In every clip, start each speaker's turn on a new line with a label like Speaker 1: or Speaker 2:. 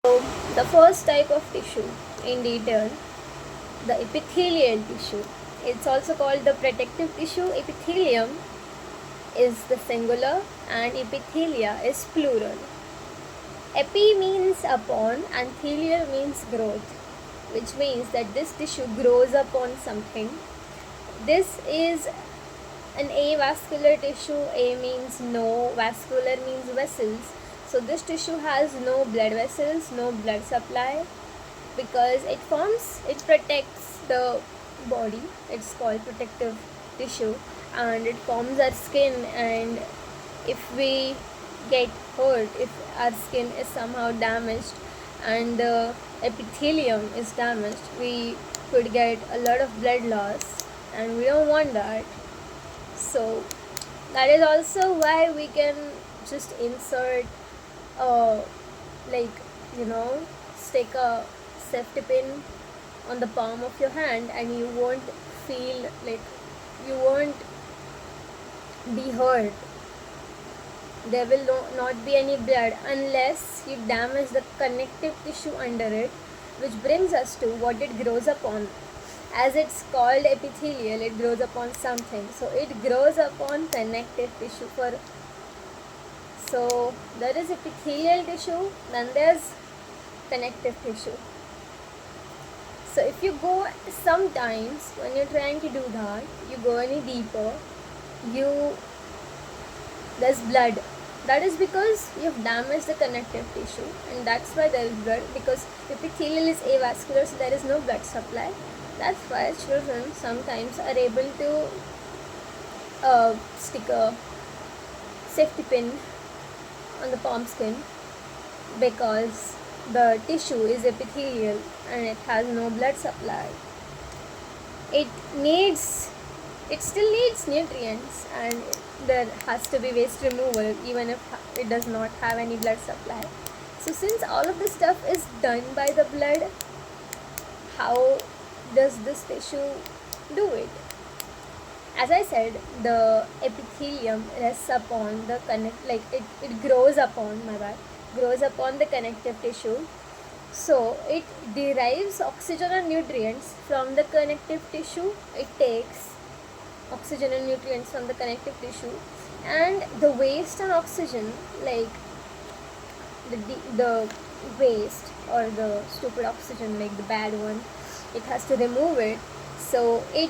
Speaker 1: So the first type of tissue in detail, the epithelial tissue. It's also called the protective tissue. Epithelium is the singular and epithelia is plural. Epi means upon and thelial means growth, which means that this tissue grows upon something. This is an avascular tissue. A means no, vascular means vessels. So this tissue has no blood vessels, no blood supply, because it protects the body. It's called protective tissue, and it forms our skin. And if we get hurt, if our skin is somehow damaged and the epithelium is damaged, we could get a lot of blood loss, and we don't want that. So that is also why we can just insert like stick a safety pin on the palm of your hand, and you won't feel like you won't be hurt. There will not be any blood unless you damage the connective tissue under it, which brings us to what it grows upon. As it's called epithelial, it grows upon something. So it grows upon connective tissue. So there is epithelial tissue, then there's connective tissue. So if you go, sometimes when you're trying to do that, you go any deeper, there's blood. That is because you've damaged the connective tissue, and that's why there is blood, because epithelial is avascular, so there is no blood supply. That's why children sometimes are able to stick a safety pin on the palm skin, because the tissue is epithelial and it has no blood supply. It still needs nutrients, and there has to be waste removal even if it does not have any blood supply. So since all of this stuff is done by the blood, how does this tissue do it? As I said, the epithelium rests upon the grows upon the connective tissue. So it derives oxygen and nutrients from the connective tissue. It takes oxygen and nutrients from the connective tissue, and the waste and oxygen, like the waste or the stupid oxygen, like the bad one, it has to remove it. So it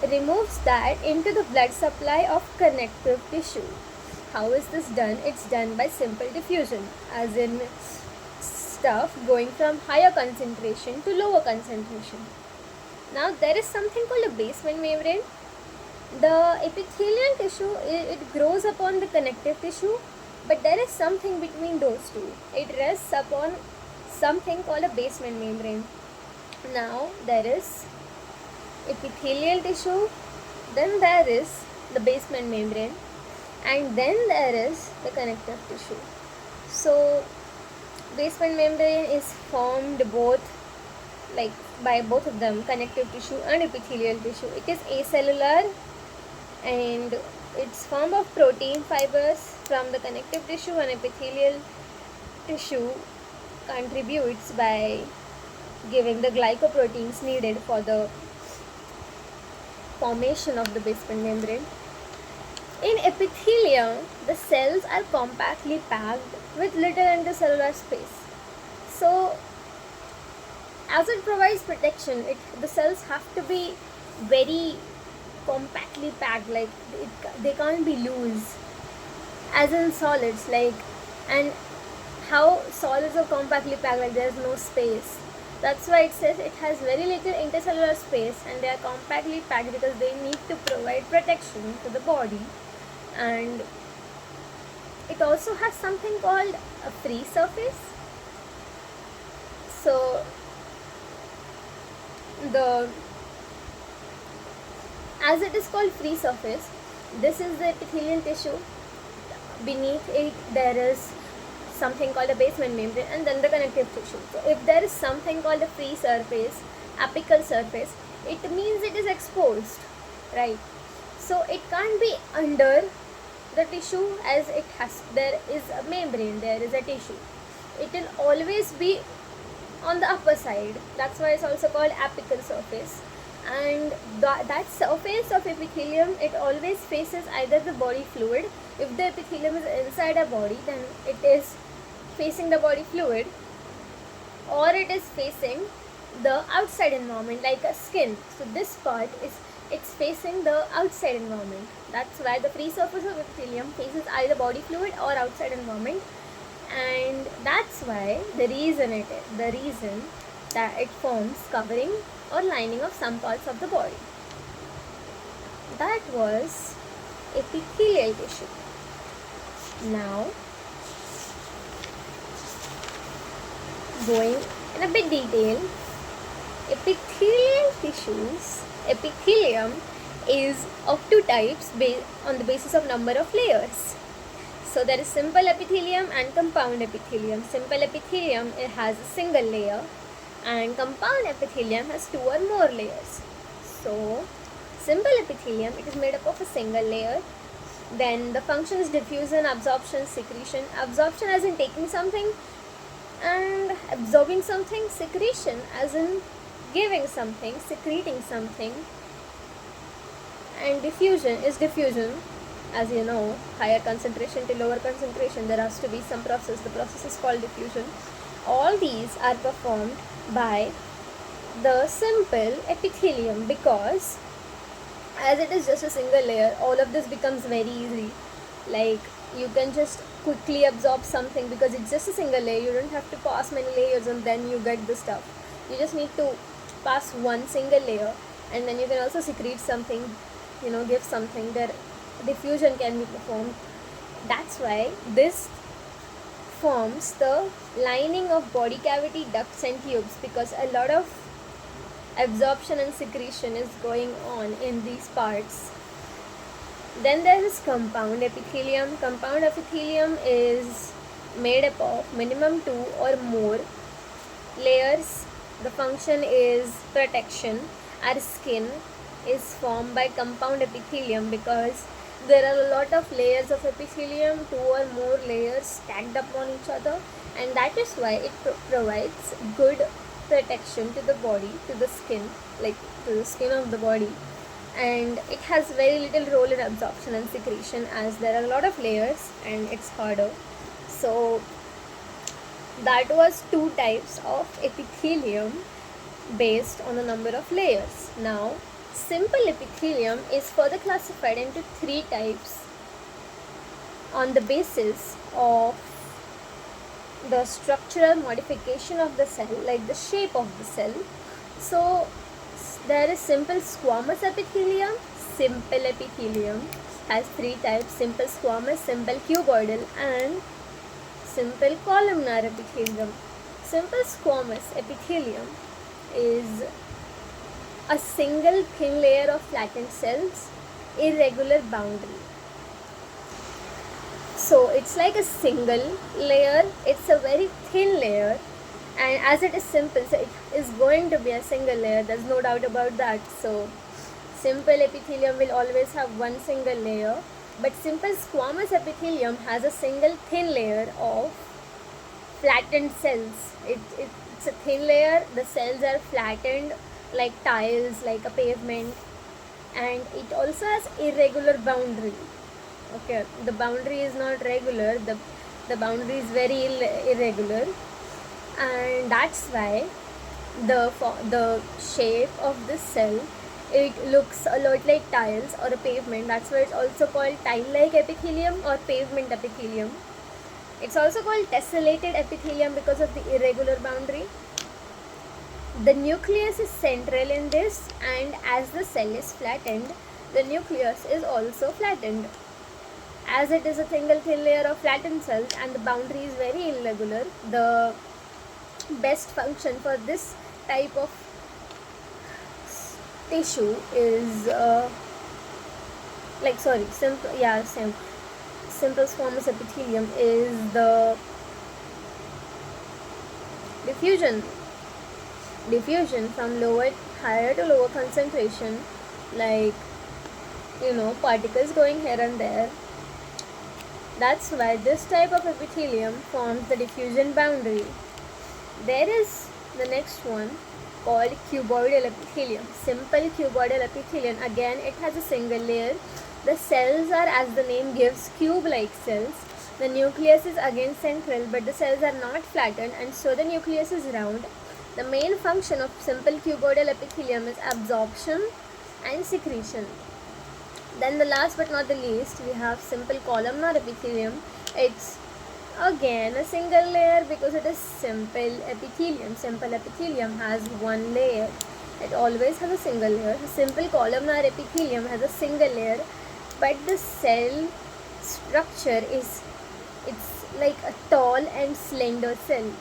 Speaker 1: removes that into the blood supply of connective tissue. How is this done? It's done by simple diffusion, as in stuff going from higher concentration to lower concentration. Now there is something called a basement membrane. The epithelial tissue, it grows upon the connective tissue, but there is something between those two. It rests upon something called a basement membrane. Now there is epithelial tissue, then there is the basement membrane, and then there is the connective tissue. So basement membrane is formed by both of them, connective tissue and epithelial tissue. It is acellular, and it's formed of protein fibers from the connective tissue, and epithelial tissue contributes by giving the glycoproteins needed for the formation of the basement membrane. In epithelium, the cells are compactly packed with little intercellular space. So as it provides protection, the cells have to be very compactly packed, like they can't be loose as in solids, and how solids are compactly packed, like there's no space. That's why it says it has very little intercellular space, and they are compactly packed because they need to provide protection to the body. And it also has something called a free surface. So as it is called free surface, this is the epithelial tissue. Beneath it there is something called a basement membrane, and then the connective tissue. So if there is something called a free surface, apical surface, it means it is exposed, right? So it can't be under the tissue, as there is a membrane, there is a tissue. it will always be on the upper side. That's why it's also called apical surface. And that surface of epithelium, it always faces either the body fluid. If the epithelium is inside a body, then it is facing the body fluid, or it is facing the outside environment like a skin. So this part is, it's facing the outside environment. That's why the free surface of epithelium faces either body fluid or outside environment. And that's why the reason that it forms covering or lining of some parts of the body. That was epithelial tissue. Now, going in a bit detail, epithelial tissues, epithelium is of two types on the basis of number of layers. So there is simple epithelium and compound epithelium. Simple epithelium, it has a single layer, and compound epithelium has two or more layers. So simple epithelium, it is made up of a single layer. Then the function is diffusion, absorption, secretion. Absorption as in taking something, and absorbing something. Secretion as in giving something, secreting something. And diffusion is diffusion. As you know, higher concentration to lower concentration, there has to be some process. The process is called diffusion. All these are performed by the simple epithelium, because as it is just a single layer, all of this becomes very easy. Like, you can just quickly absorb something because it's just a single layer. You don't have to pass many layers and then you get the stuff. You just need to pass one single layer, and then you can also secrete something, give something. There diffusion can be performed. That's why this forms the lining of body cavity ducts and tubes, because a lot of absorption and secretion is going on in these parts. Then there is compound epithelium. Compound epithelium is made up of minimum 2 or more layers. The function is protection. Our skin is formed by compound epithelium because there are a lot of layers of epithelium, 2 or more layers stacked upon each other, and that is why it provides good protection to the body, to the skin, like to the skin of the body. And it has very little role in absorption and secretion, as there are a lot of layers and it's harder. So that was two types of epithelium based on the number of layers. Now, simple epithelium is further classified into three types on the basis of the structural modification of the cell, like the shape of the cell. So there is simple squamous epithelium. Simple epithelium has three types: simple squamous, simple cuboidal, and simple columnar epithelium. Simple squamous epithelium is a single thin layer of flattened cells, irregular boundary. So it's like a single layer, it's a very thin layer, and as it is simple, so it is going to be a single layer, there's no doubt about that. So simple epithelium will always have one single layer, but simple squamous epithelium has a single thin layer of flattened cells. It's a thin layer, the cells are flattened like tiles, like a pavement, and it also has irregular boundary. Okay, the boundary is not regular, the boundary is very irregular, and that's why the shape of this cell, it looks a lot like tiles or a pavement. That's why it's also called tile-like epithelium or pavement epithelium. It's also called tessellated epithelium because of the irregular boundary. The nucleus is central in this, and as the cell is flattened, the nucleus is also flattened. As it is a single thin layer of flattened cells and the boundary is very irregular, the best function for this type of tissue is simple squamous epithelium is the diffusion from higher to lower concentration, like particles going here and there. That's why this type of epithelium forms the diffusion boundary. There is the next one called cuboidal epithelium. Simple cuboidal epithelium. Again, it has a single layer. The cells are, as the name gives, cube-like cells. The nucleus is again central, but the cells are not flattened, and so the nucleus is round. The main function of simple cuboidal epithelium is absorption and secretion. Then the last but not the least, we have simple columnar epithelium. It's again a single layer because it is simple epithelium. Simple epithelium has one layer. It always has a single layer. Simple columnar epithelium has a single layer, but the cell structure is, it's like a tall and slender cell,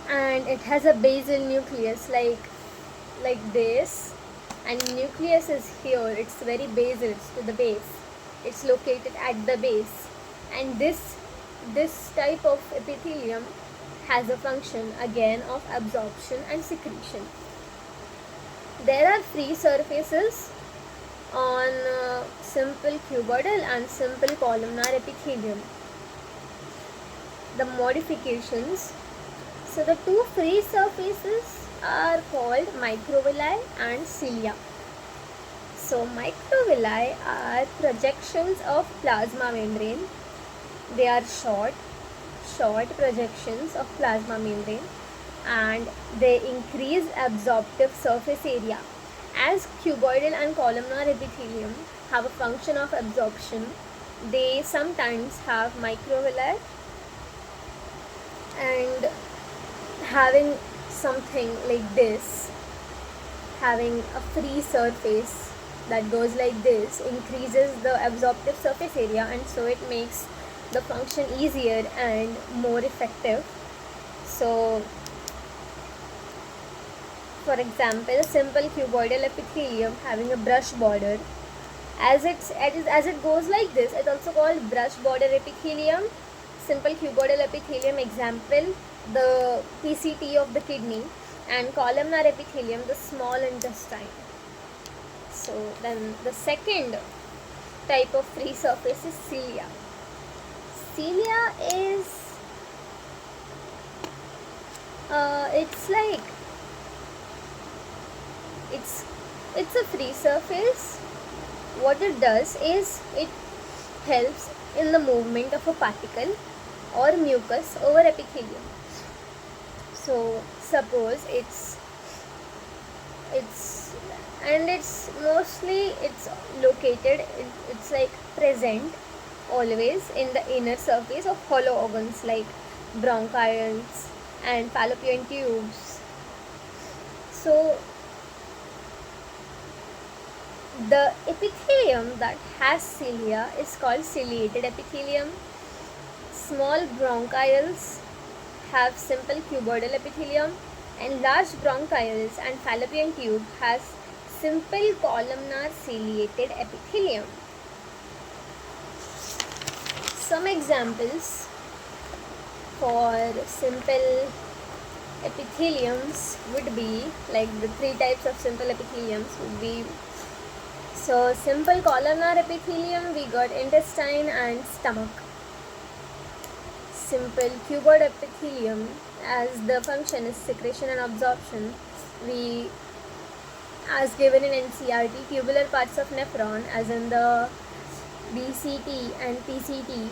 Speaker 1: and it has a basal nucleus like this, and nucleus is here. It's very basal, it's to the base, it's located at the base, and this type of epithelium has a function again of absorption and secretion. There are free surfaces on simple cuboidal and simple columnar epithelium. The modifications. So the two free surfaces are called microvilli and cilia. So microvilli are projections of plasma membrane. They are short projections of plasma membrane, and they increase absorptive surface area. As cuboidal and columnar epithelium have a function of absorption, they sometimes have microvilli, and having something like this, having a free surface that goes like this, increases the absorptive surface area, and so it makes the function easier and more effective. So for example, simple cuboidal epithelium having a brush border, as it goes like this, it's also called brush border epithelium. Simple cuboidal epithelium, example, the PCT of the kidney, and columnar epithelium, the small intestine. So then the second type of free surface is cilia. Cilia is it's a free surface. What it does is it helps in the movement of a particle or mucus over epithelium. So suppose it's located, it's like present always in the inner surface of hollow organs like bronchioles and fallopian tubes. So the epithelium that has cilia is called ciliated epithelium. Small bronchioles have simple cuboidal epithelium, and large bronchioles and fallopian tube has simple columnar ciliated epithelium. Some examples for simple epitheliums would be, like the three types of simple epitheliums would be, so simple columnar epithelium, we got intestine and stomach. Simple cuboid epithelium, as the function is secretion and absorption, we, as given in NCERT, tubular parts of nephron, as in the BCT and PCT,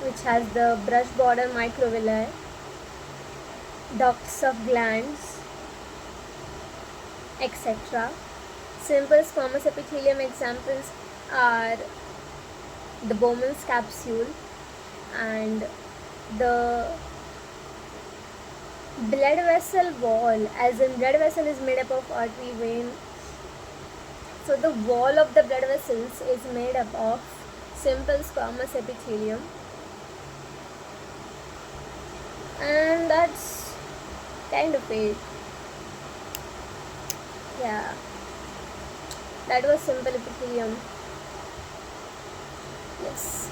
Speaker 1: which has the brush border microvilli, ducts of glands, etc. Simple squamous epithelium examples are the Bowman's capsule and the blood vessel wall, as in blood vessel is made up of artery, vein. So the wall of the blood vessels is made up of simple squamous epithelium, and that's kind of it. Yeah, that was simple epithelium. Yes.